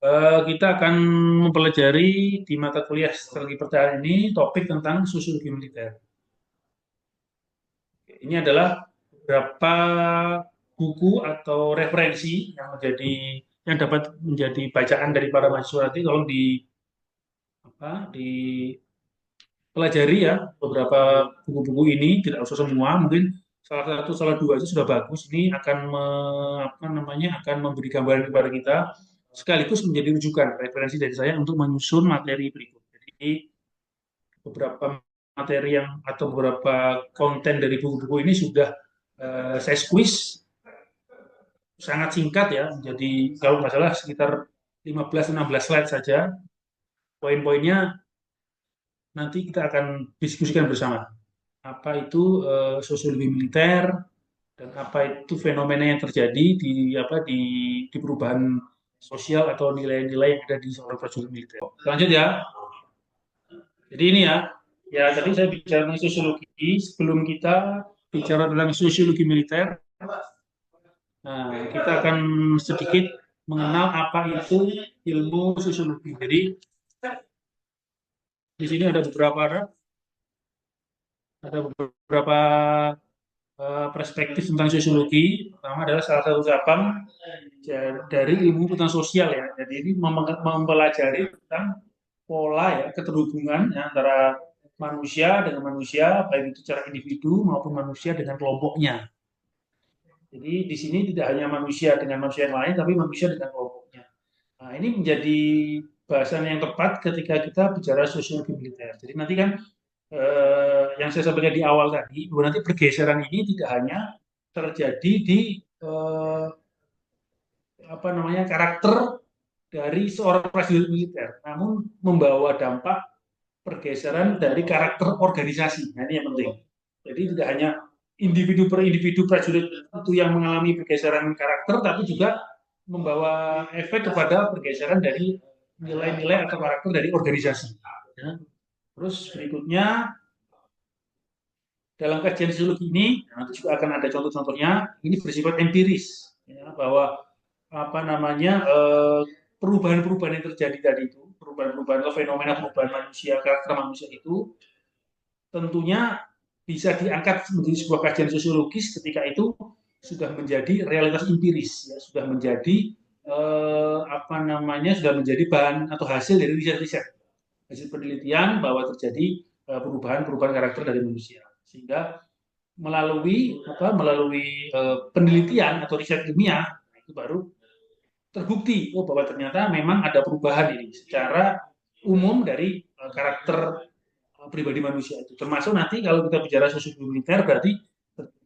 Kita akan mempelajari di mata kuliah strategi pertahanan ini topik tentang sosiologi militer. Ini adalah beberapa buku atau referensi yang dapat menjadi bacaan dari para mahasiswa nanti kalau dipelajari ya beberapa buku-buku ini tidak usah semua mungkin salah satu salah dua itu sudah bagus ini akan akan memberi gambaran kepada kita sekaligus menjadi rujukan referensi dari saya untuk menyusun materi berikut. Jadi beberapa materi yang atau beberapa konten dari buku-buku ini sudah saya squeeze sangat singkat ya. Jadi kalau nggak salah sekitar 15-16 slide saja. Poin-poinnya nanti kita akan diskusikan bersama. Apa itu sosiologi militer dan apa itu fenomena yang terjadi di perubahan sosial atau nilai-nilai yang ada di seorang prajurit militer. Lanjut ya. Jadi ini ya, ya tadi saya bicara tentang sosiologi. Sebelum kita bicara tentang sosiologi militer, nah, kita akan sedikit mengenal apa itu ilmu sosiologi. Jadi di sini ada beberapa perspektif tentang sosiologi. Pertama adalah salah satu cabang dari ilmu tentang sosial ya. Jadi ini mempelajari tentang pola ya keterhubungan ya, antara manusia dengan manusia, baik itu secara individu maupun manusia dengan kelompoknya. Jadi di sini tidak hanya manusia dengan manusia yang lain, tapi manusia dengan kelompoknya. Nah, ini menjadi bahasan yang tepat ketika kita bicara sosiologi militer. Jadi nanti kan yang saya sampaikan di awal tadi, bahwa nanti pergeseran ini tidak hanya terjadi di eh, karakter dari seorang prajurit militer, namun membawa dampak pergeseran dari karakter organisasi. Nah, ini yang penting. Jadi tidak hanya individu per individu prajurit itu yang mengalami pergeseran karakter, tapi juga membawa efek kepada pergeseran dari nilai-nilai atau karakter dari organisasi. Ya. Terus berikutnya dalam kajian sosiologi ini nanti juga akan ada contoh-contohnya. Ini bersifat empiris, ya, bahwa perubahan-perubahan yang terjadi tadi itu, perubahan-perubahan atau fenomena perubahan manusia, karakter manusia itu tentunya bisa diangkat menjadi sebuah kajian sosiologis ketika itu sudah menjadi realitas empiris, ya, sudah menjadi sudah menjadi bahan atau hasil dari riset-riset, hasil penelitian bahwa terjadi perubahan-perubahan karakter dari manusia, sehingga melalui penelitian atau riset ilmiah itu baru terbukti bahwa ternyata memang ada perubahan ini secara umum dari karakter pribadi manusia itu. Termasuk nanti kalau kita bicara sosiologi militer berarti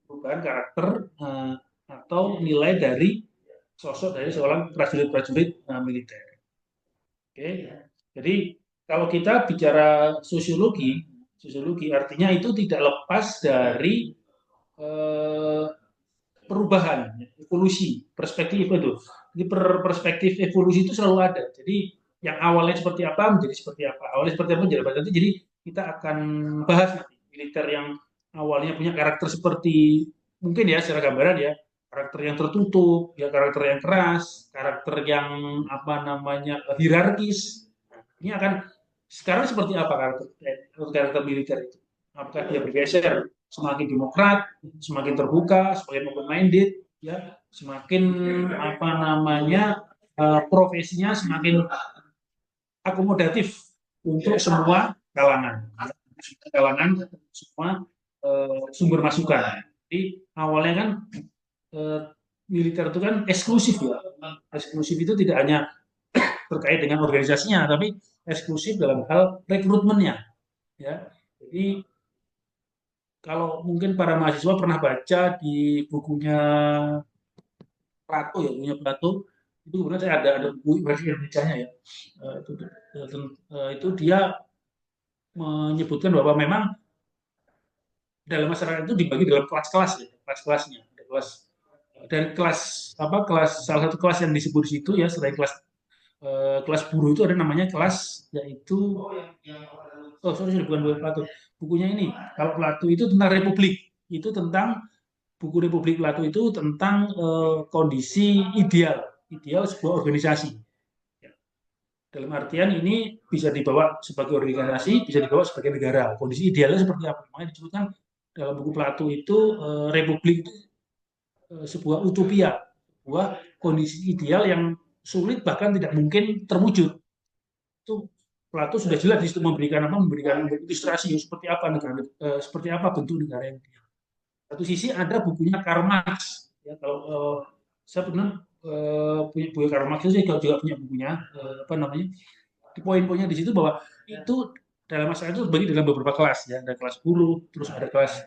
perubahan karakter atau nilai dari sosok dari seorang prajurit-prajurit militer. Oke, jadi kalau kita bicara sosiologi artinya itu tidak lepas dari eh, perubahan, evolusi, perspektif itu. Jadi perspektif evolusi itu selalu ada. Jadi yang awalnya seperti apa menjadi seperti apa, awalnya seperti apa menjadi apa. Nanti jadi kita akan bahas nanti militer yang awalnya punya karakter seperti mungkin ya secara gambaran ya karakter yang tertutup, ya karakter yang keras, karakter yang hierarkis. Ini akan sekarang seperti apa karakter militer itu? Apakah dia bergeser semakin demokrat, semakin terbuka, semakin open minded, ya, semakin profesinya semakin akomodatif untuk semua kalangan, semua sumber masukan. Jadi awalnya kan eh, militer itu kan eksklusif ya, eksklusif itu tidak hanya terkait dengan organisasinya, tapi eksklusif dalam hal rekrutmennya, ya. Jadi kalau mungkin para mahasiswa pernah baca di bukunya Plato ya, punya Plato, itu kemudian saya ada buku versi Indonesia-nya ya. Itu dia menyebutkan bahwa memang dalam masyarakat itu dibagi dalam kelas-kelas ya, kelas-kelasnya. Ada kelas dari kelas kelas salah satu kelas yang disebut di situ ya selain kelas buruh itu ada namanya kelas yaitu sorry bukan buku Plato bukunya ini kalau Plato itu tentang republik itu tentang buku Republik Plato itu tentang kondisi ideal sebuah organisasi. Dalam artian ini bisa dibawa sebagai organisasi, bisa dibawa sebagai negara. Kondisi idealnya seperti apa? Makanya disebutkan dalam buku Plato itu republik itu sebuah utopia, sebuah kondisi ideal yang sulit bahkan tidak mungkin terwujud. Itu Plato sudah jelas di situ memberikan apa? Memberikan ilustrasi seperti apa negara, seperti apa bentuk negara yang ideal. Satu sisi ada bukunya Karl Marx. Ya, kalau saya pernah punya buku Karl Marx, saya juga punya bukunya apa namanya, di poin-poinnya di situ bahwa itu dalam masyarakat itu terbagi dalam beberapa kelas ya, ada kelas buruh, terus ada kelas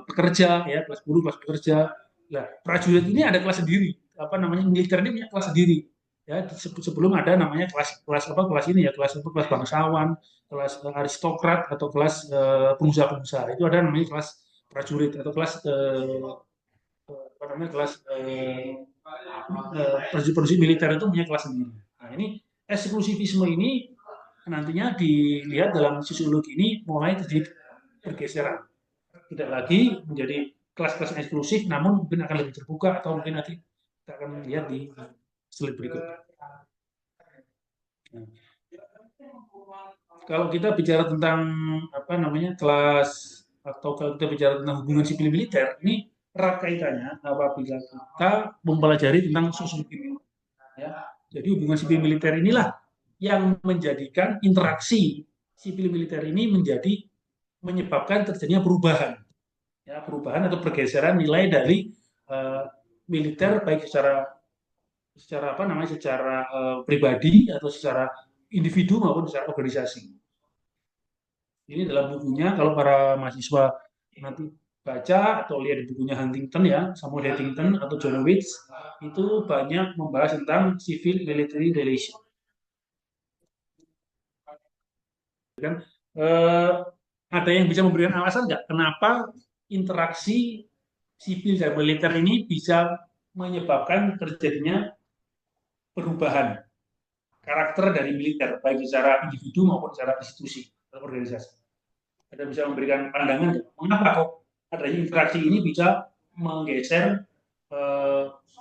pekerja ya, kelas buruh, kelas pekerja. Nah, prajurit ini ada kelas sendiri, apa namanya, militer ini punya kelas sendiri. Ya, sebelum ada namanya kelas kelas apa, kelas ini ya, kelas apa, kelas bangsawan, kelas aristokrat atau kelas pengusaha-pengusaha. Itu ada namanya kelas prajurit atau kelas apa namanya, kelas prajurit militer itu punya kelas sendiri. Nah, ini eksklusivisme ini nantinya dilihat dalam sosiologi ini mulai terjadi pergeseran. Tidak lagi menjadi kelas-kelas eksklusif, namun mungkin akan lebih terbuka atau mungkin nanti kita akan lihat di slide berikutnya. Nah, kalau kita bicara tentang apa namanya kelas atau kalau kita bicara tentang hubungan sipil militer, ini erat kaitannya apabila kita mempelajari tentang sosiologi militer. Ya. Jadi hubungan sipil militer inilah yang menjadikan interaksi sipil militer ini menjadi menyebabkan terjadinya perubahan, ya, perubahan atau pergeseran nilai dari uh, militer baik secara secara apa namanya, secara pribadi atau secara individu maupun secara organisasi. Ini dalam bukunya, kalau para mahasiswa nanti baca atau lihat di bukunya Huntington ya, Samuel Huntington atau John Wilkes, itu banyak membahas tentang civil military relation. Kan ada yang bisa memberikan alasan nggak kenapa interaksi sipil dan militer ini bisa menyebabkan terjadinya perubahan karakter dari militer, baik secara individu maupun secara institusi atau organisasi. Ada bisa memberikan pandangan nggak? Mengapa kok adanya interaksi ini bisa menggeser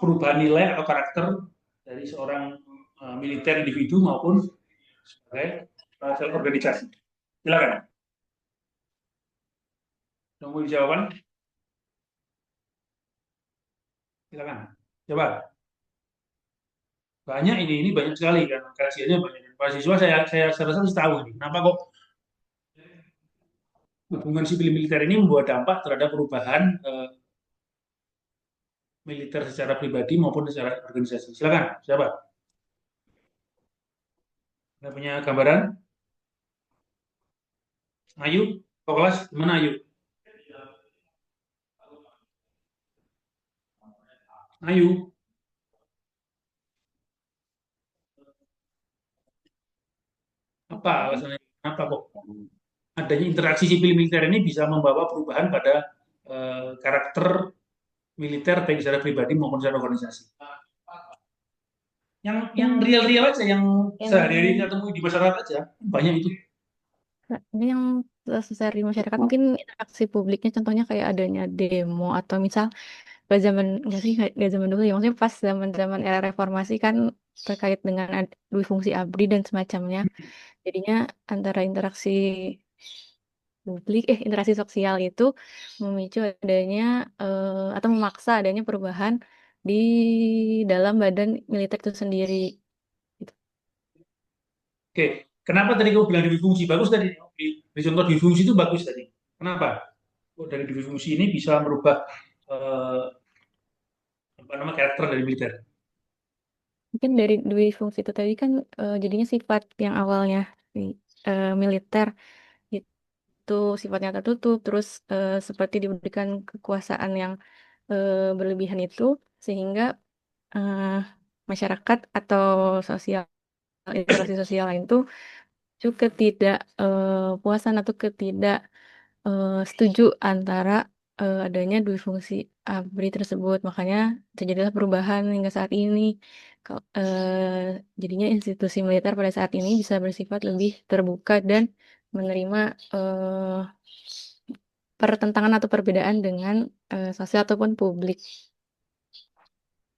perubahan nilai atau karakter dari seorang militer individu maupun sebagai organisasi? Silakan. Tunggu jawaban. Silakan. Coba. Banyak ini banyak sekali kan, kajiannya banyak. Mahasiswa saya rasa harus tahu ini. Kenapa kok hubungan sipil militer ini membawa dampak terhadap perubahan militer secara pribadi maupun secara organisasi. Silakan, siapa? Anda punya gambaran? Ayu, kok kelas gimana Ayu? Ayu, apa alasannya? Kenapa kok adanya interaksi sipil militer ini bisa membawa perubahan pada karakter militer baik secara pribadi maupun secara organisasi? Yang real-real aja, yang sehari-hari kita temui di masyarakat aja, banyak itu. Ini yang tersesat di masyarakat mungkin interaksi publiknya contohnya kayak adanya demo atau misal pada zaman nggak sih nggak zaman dulu ya maksudnya pas zaman era reformasi kan terkait dengan dui fungsi ABRI dan semacamnya jadinya antara interaksi publik interaksi sosial itu memicu adanya atau memaksa adanya perubahan di dalam badan militer itu sendiri gitu. Oke, kenapa tadi kamu bilang difungsi? Bagus tadi, di contoh difungsi itu bagus tadi. Kenapa? Oh, dari difungsi ini bisa merubah eh, apa namanya, karakter dari militer. Mungkin dari dui fungsi itu tadi kan jadinya sifat yang awalnya di militer itu sifatnya tertutup, terus seperti diberikan kekuasaan yang berlebihan itu, sehingga eh, masyarakat atau sosial interaksi sosial lain itu juga tidak puasan atau ketidak setuju antara adanya dua fungsi ABRI tersebut. Makanya terjadilah perubahan hingga saat ini. Jadinya institusi militer pada saat ini bisa bersifat lebih terbuka dan menerima pertentangan atau perbedaan dengan sosial ataupun publik.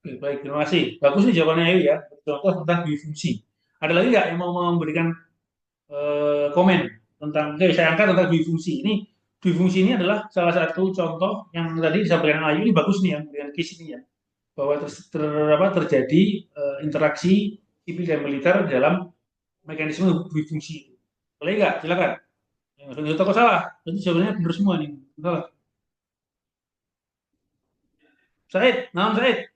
Oke, baik, terima kasih. Bagus nih jawabannya Ayu ya. Contoh tentang difungsi. Ada lagi nggak yang mau memberikan komen tentang, oke, saya angkat tentang dui fungsi. Ini dui fungsi ini adalah salah satu contoh yang tadi disampaikan Ayu, ini bagus nih yang dengan case ini ya, bahwa terjadi interaksi sipil dan militer dalam mekanisme dui fungsi. Boleh nggak? Silakan. Yang toko salah. Jadi sebenarnya benar semua nih. Salah. Said, nama Said.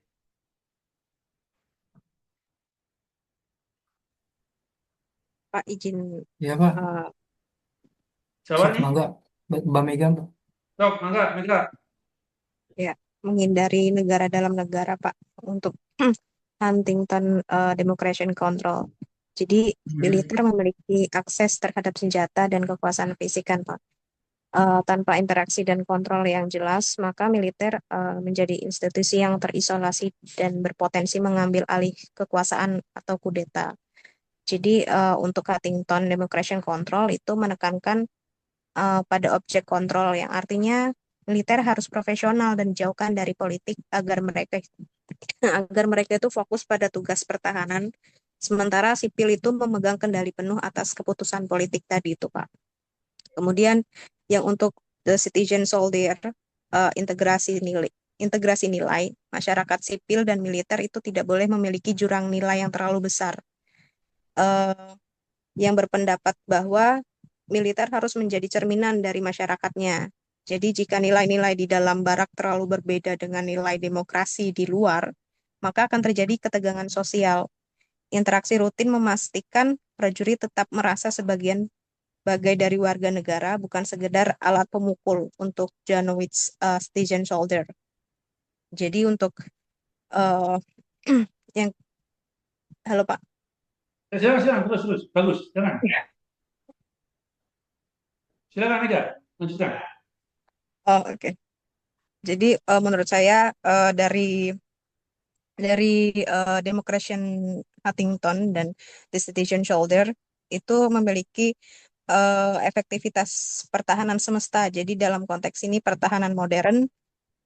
Pak izin Ya Pak, eh, Siapa sok nih? mangga, Mbak Mega Pak. Sok, mangga, Mega. ya menghindari negara dalam negara Pak untuk Huntington Democracy Control. Jadi Hmm. militer memiliki akses terhadap senjata dan kekuasaan fisik kan Pak. Tanpa interaksi dan kontrol yang jelas, maka militer menjadi institusi yang terisolasi dan berpotensi mengambil alih kekuasaan atau kudeta. Jadi untuk Huntington Democracy Control itu menekankan pada objek kontrol yang artinya militer harus profesional dan dijauhkan dari politik agar mereka agar mereka itu fokus pada tugas pertahanan, sementara sipil itu memegang kendali penuh atas keputusan politik tadi itu, Pak. Kemudian yang untuk the citizen soldier, integrasi nilai, masyarakat sipil dan militer itu tidak boleh memiliki jurang nilai yang terlalu besar. Eh, yang berpendapat bahwa militer harus menjadi cerminan dari masyarakatnya. Jadi jika nilai-nilai di dalam barak terlalu berbeda dengan nilai demokrasi di luar, maka akan terjadi ketegangan sosial. Interaksi rutin memastikan prajurit tetap merasa sebagian bagai dari warga negara, bukan sekedar alat pemukul untuk Janowitz Station Soldier. Jadi untuk uh, yang halo Pak. Silakan, silakan, terus, terus. Bagus, jangan. Silakan, Mega. Lanjutkan. Oh, oke. Jadi menurut saya dari Democration Huntington dan Decision Shoulder itu memiliki efektivitas pertahanan semesta. Jadi dalam konteks ini pertahanan modern,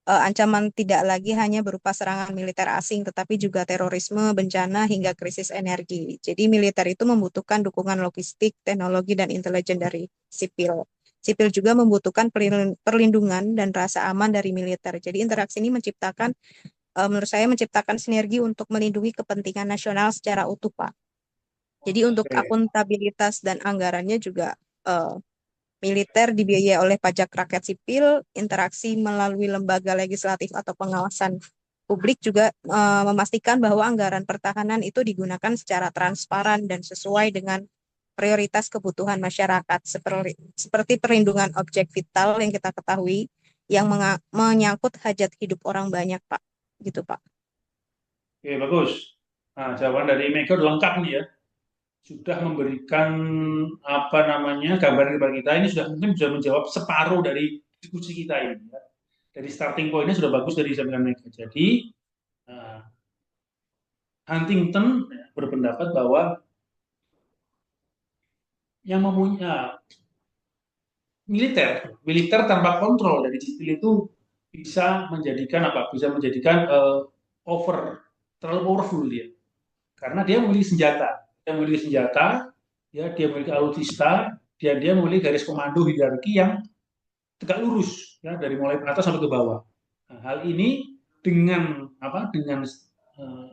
ancaman tidak lagi hanya berupa serangan militer asing, tetapi juga terorisme, bencana, hingga krisis energi. Jadi militer itu membutuhkan dukungan logistik, teknologi, dan intelijen dari sipil. Sipil juga membutuhkan perlindungan dan rasa aman dari militer. Jadi interaksi ini menurut saya menciptakan sinergi untuk melindungi kepentingan nasional secara utuh, Pak. Jadi untuk Oke. akuntabilitas dan anggarannya juga eh, militer dibiayai oleh pajak rakyat sipil, interaksi melalui lembaga legislatif atau pengawasan publik juga memastikan bahwa anggaran pertahanan itu digunakan secara transparan dan sesuai dengan prioritas kebutuhan masyarakat seperti perlindungan objek vital yang kita ketahui yang menyangkut hajat hidup orang banyak, Pak. Gitu, Pak. Oke, bagus. Nah, jawaban dari Mega udah lengkap nih ya. Sudah memberikan apa namanya gambaran kepada kita. Ini sudah mungkin sudah menjawab separuh dari diskusi kita ini. Ya. Dari starting pointnya sudah bagus dari disampaikan Mega. Jadi Huntington berpendapat bahwa yang mempunyai militer tanpa kontrol dari sipil itu bisa menjadikan apa? Bisa menjadikan terlalu powerful dia, karena dia memiliki senjata, dia memiliki alutsista, dia memiliki garis komando hierarki yang tegak lurus, ya, dari mulai ke atas sampai ke bawah. Nah, hal ini dengan apa? Dengan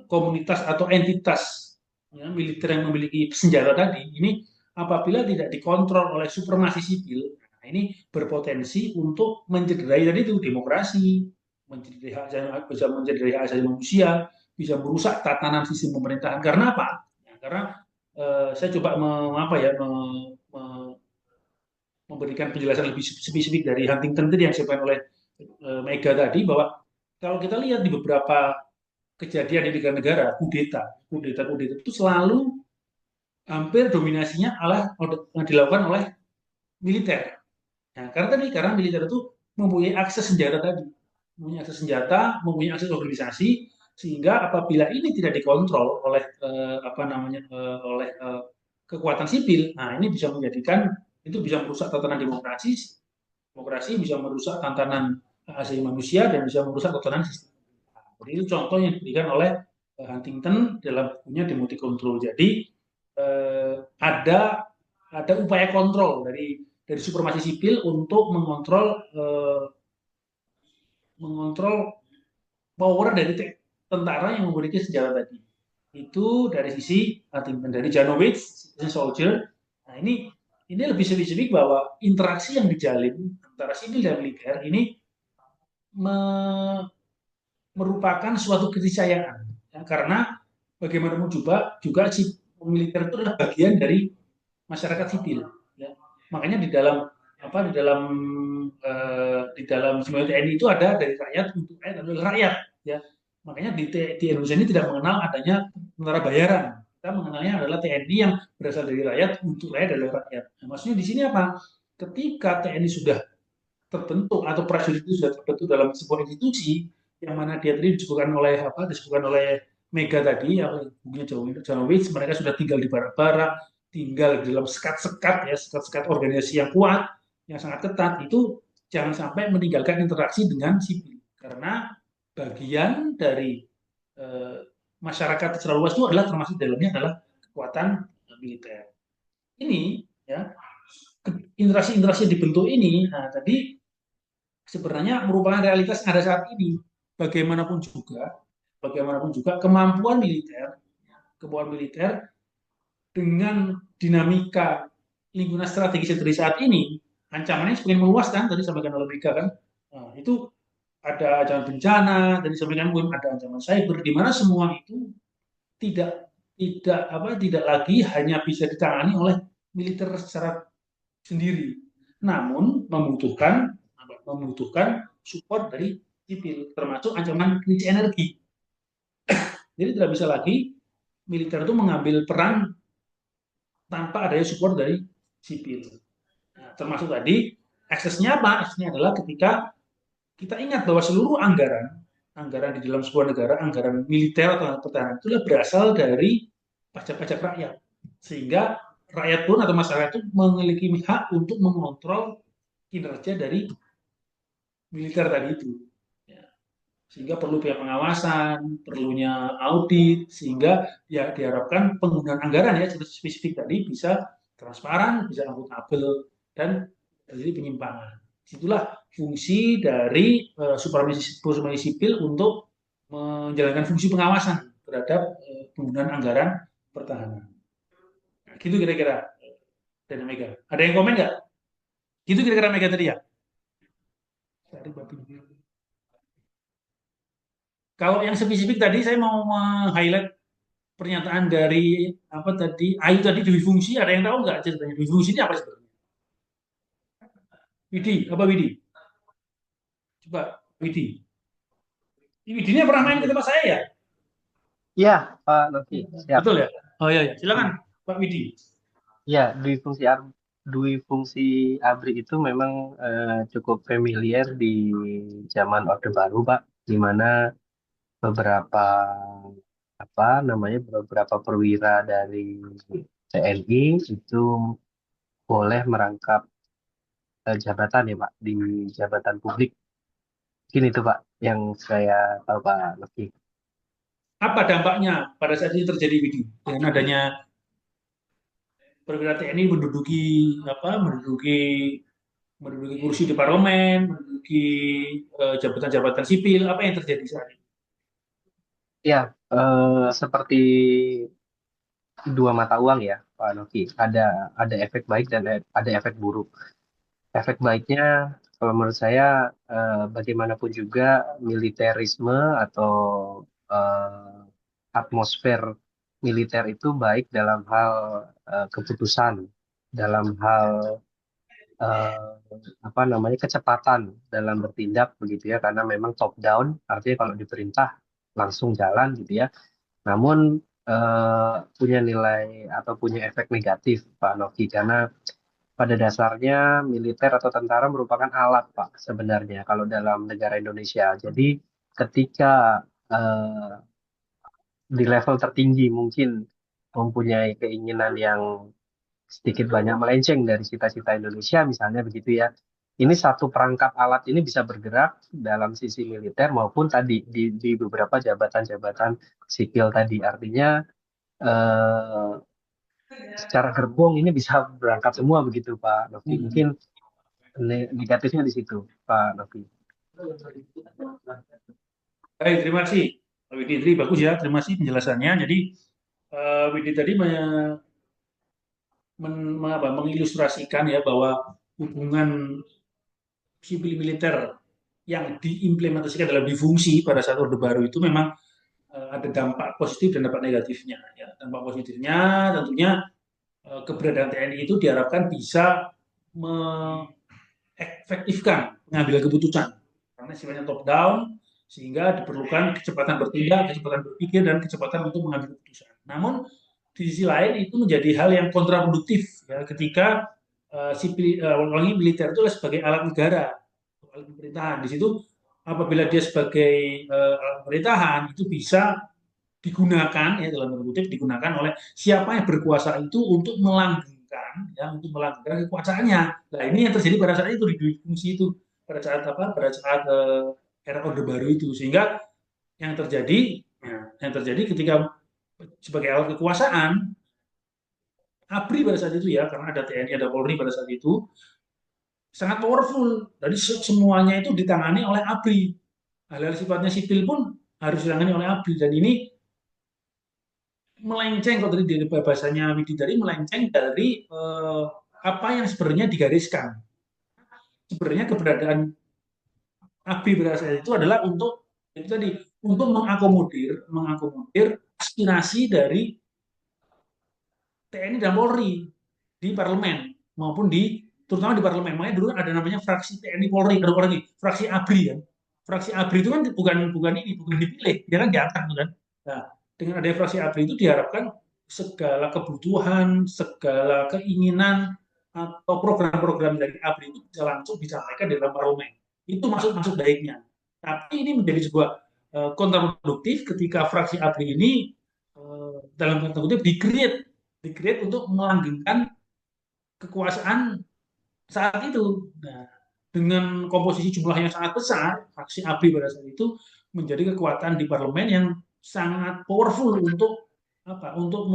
komunitas atau entitas, ya, militer yang memiliki senjata tadi, ini apabila tidak dikontrol oleh supremasi sipil, nah ini berpotensi untuk mencederai tadi itu demokrasi, bisa mencederai hak asasi manusia, bisa merusak tatanan sistem pemerintahan. Karena apa? Ya, karena saya coba memberikan penjelasan lebih spesifik dari Huntington tadi yang disampaikan oleh Mega tadi, bahwa kalau kita lihat di beberapa kejadian di negara-negara kudeta itu selalu hampir dominasinya dilakukan oleh militer. Nah, karena militer itu mempunyai akses senjata tadi, mempunyai akses organisasi, sehingga apabila ini tidak dikontrol oleh oleh kekuatan sipil, nah ini bisa menjadikan itu bisa merusak tatanan demokrasi bisa merusak tatanan asasi manusia dan bisa merusak tatanan sistem. Jadi itu contoh yang diberikan oleh Huntington dalam bukunya Democratic Control. Jadi ada upaya kontrol dari supremasi sipil untuk mengontrol power dari tentara yang memiliki senjata tadi. Itu dari sisi dari Janowitz, soldier. Nah ini lebih spesifik bahwa interaksi yang dijalin antara sipil dan militer ini merupakan suatu keniscayaan, ya, karena bagaimanapun juga si militer itu adalah bagian dari masyarakat sipil, ya. Makanya di dalam sebuah TNI itu ada dari rakyat untuk rakyat dan oleh rakyat, ya. Makanya di Indonesia ini tidak mengenal adanya tentara bayaran. Kita mengenalnya adalah TNI yang berasal dari rakyat untuk rakyat dan oleh rakyat. Nah, maksudnya di sini apa? Ketika TNI sudah terbentuk atau prajurit itu sudah terbentuk dalam sebuah institusi yang mana dia tadi disebutkan oleh Mega tadi, yang punya Janowitz, mereka sudah tinggal di barak-barak, tinggal di dalam sekat-sekat, ya, sekat-sekat organisasi yang kuat, yang sangat ketat. Itu jangan sampai meninggalkan interaksi dengan sipil, karena bagian dari eh, masyarakat secara luas itu adalah termasuk dalamnya adalah kekuatan militer. Ini, ya, interaksi-interaksi yang dibentuk ini, nah tadi sebenarnya merupakan realitas yang ada saat ini. Bagaimanapun juga kemampuan militer dengan dinamika lingkungan strategis dari saat ini, ancamannya semakin meluas kan, tadi sampaikan oleh Mega kan. Nah, itu ada ancaman bencana, tadi sampaikan ada ancaman cyber, di mana semua itu tidak tidak lagi hanya bisa ditangani oleh militer secara sendiri, namun membutuhkan support dari sipil, termasuk ancaman krisis energi. Jadi tidak bisa lagi militer itu mengambil peran tanpa adanya support dari sipil. Nah, termasuk tadi aksesnya apa? Aksesnya adalah ketika kita ingat bahwa seluruh anggaran di dalam sebuah negara, anggaran militer atau pertahanan itu berasal dari pajak-pajak rakyat. Sehingga rakyat pun atau masyarakat itu memiliki hak untuk mengontrol kinerja dari militer tadi itu. Ya. Sehingga perlu pihak pengawasan, perlunya audit, sehingga ya diharapkan penggunaan anggaran ya spesifik tadi bisa transparan, bisa akuntabel, dan terjadi penyimpangan. Itulah fungsi dari supremasi sipil untuk menjalankan fungsi pengawasan terhadap penggunaan anggaran pertahanan. Nah, gitu kira-kira dan Mega. Ada yang komen nggak? Gitu kira-kira Mega tadi ya. Kalau yang spesifik tadi saya mau highlight pernyataan dari apa tadi Ayu tadi dwi fungsi, ada yang tahu nggak ceritanya dwi fungsi ini apa sebenarnya? Widi, apa Widi? Coba Widi. Widi ini pernah main ke tempat saya ya? Iya, Pak Novi, siap. Betul ya? Oh iya, ya. Silakan Pak Widi. Ya, dui fungsi ABRI itu memang cukup familiar di zaman Orde Baru, Pak, di mana beberapa beberapa perwira dari TNI itu boleh merangkap jabatan ya, Pak, di jabatan publik. Mungkin itu, Pak, yang saya tahu, Pak Novi. Apa dampaknya pada saat ini terjadi Widi dengan adanya perwira TNI menduduki kursi di parlemen, menduduki jabatan-jabatan sipil, apa yang terjadi saat ini? Ya, seperti dua mata uang ya, Pak Novi. Ada efek baik dan ada efek buruk. Efek baiknya, kalau menurut saya, bagaimanapun juga militerisme atau eh, atmosfer militer itu baik dalam hal keputusan, dalam hal kecepatan dalam bertindak begitu ya, karena memang top down, artinya kalau diperintah langsung jalan gitu ya. Namun punya nilai atau punya efek negatif, Pak Novi, karena pada dasarnya militer atau tentara merupakan alat, Pak, sebenarnya kalau dalam negara Indonesia. Jadi ketika eh, di level tertinggi mungkin mempunyai keinginan yang sedikit banyak melenceng dari cita-cita Indonesia, misalnya begitu ya. Ini satu perangkat alat ini bisa bergerak dalam sisi militer maupun tadi di beberapa jabatan-jabatan sipil tadi. Artinya eh, cara gerbong ini bisa berangkat semua begitu Pak Novi. Hmm. Mungkin negatifnya di situ Pak Novi. Baik, terima kasih Pak Widitri, bagus ya, terima kasih penjelasannya. Jadi Widi tadi mengilustrasikan ya bahwa hubungan sipil militer yang diimplementasikan dalam difungsi pada saat Orde Baru itu memang ada dampak positif dan dampak negatifnya. Ya. Dampak positifnya tentunya keberadaan TNI itu diharapkan bisa mengefektifkan pengambilan keputusan karena sifatnya top down sehingga diperlukan kecepatan bertindak, kecepatan berpikir dan kecepatan untuk mengambil keputusan. Namun di sisi lain itu menjadi hal yang kontraproduktif ya, ketika militer itu sebagai alat negara, alat pemerintahan. Di situ apabila dia sebagai alat pemerintahan itu bisa digunakan ya dalam tanda kutip digunakan oleh siapa yang berkuasa itu untuk melanggengkan ya untuk melanggengkan kekuasaannya. Nah ini yang terjadi pada saat itu di fungsi itu pada saat apa pada saat era Orde Baru itu sehingga yang terjadi yang terjadi ketika sebagai alat kekuasaan ABRI pada saat itu ya karena ada TNI ada Polri pada saat itu sangat powerful. Jadi semuanya itu ditangani oleh ABRI. Hal-hal sifatnya sipil pun harus ditangani oleh ABRI dan ini melenceng kalau tadi dari bahasanya Widi tadi melenceng dari apa yang sebenarnya digariskan. Sebenarnya keberadaan ABRI pada saat itu adalah untuk itu tadi untuk mengakomodir aspirasi dari TNI dan Polri di parlemen maupun terutama di parlemen. Makanya dulu ada namanya fraksi TNI Polri, ada orang ini, fraksi ABRI kan. Fraksi ABRI itu kan bukan dipilih, dia kan diangkat kan. Nah, dengan adanya fraksi ABRI itu diharapkan segala kebutuhan, segala keinginan atau program-program dari ABRI itu bisa langsung disampaikan di dalam parlemen. Itu maksud baiknya. Tapi ini menjadi sebuah kontraproduktif ketika fraksi ABRI ini dalam tanda kutip di-create untuk melanggengkan kekuasaan saat itu. Nah, dengan komposisi jumlah yang sangat besar, fraksi ABRI pada saat itu menjadi kekuatan di parlemen yang sangat powerful untuk apa? Untuk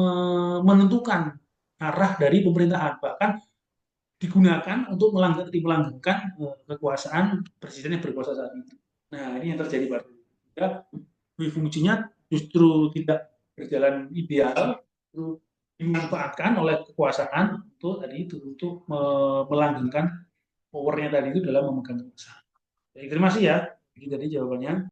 menentukan arah dari pemerintahan, bahkan digunakan untuk melanggengkan kekuasaan presiden yang berkuasa saat itu. Nah, ini yang terjadi pada fungsinya justru tidak berjalan ideal, dimanfaatkan oleh kekuasaan untuk tadi itu untuk melanggengkan powernya tadi itu dalam memegang kekuasaan. Jadi terima kasih ya. Jadi tadi jawabannya.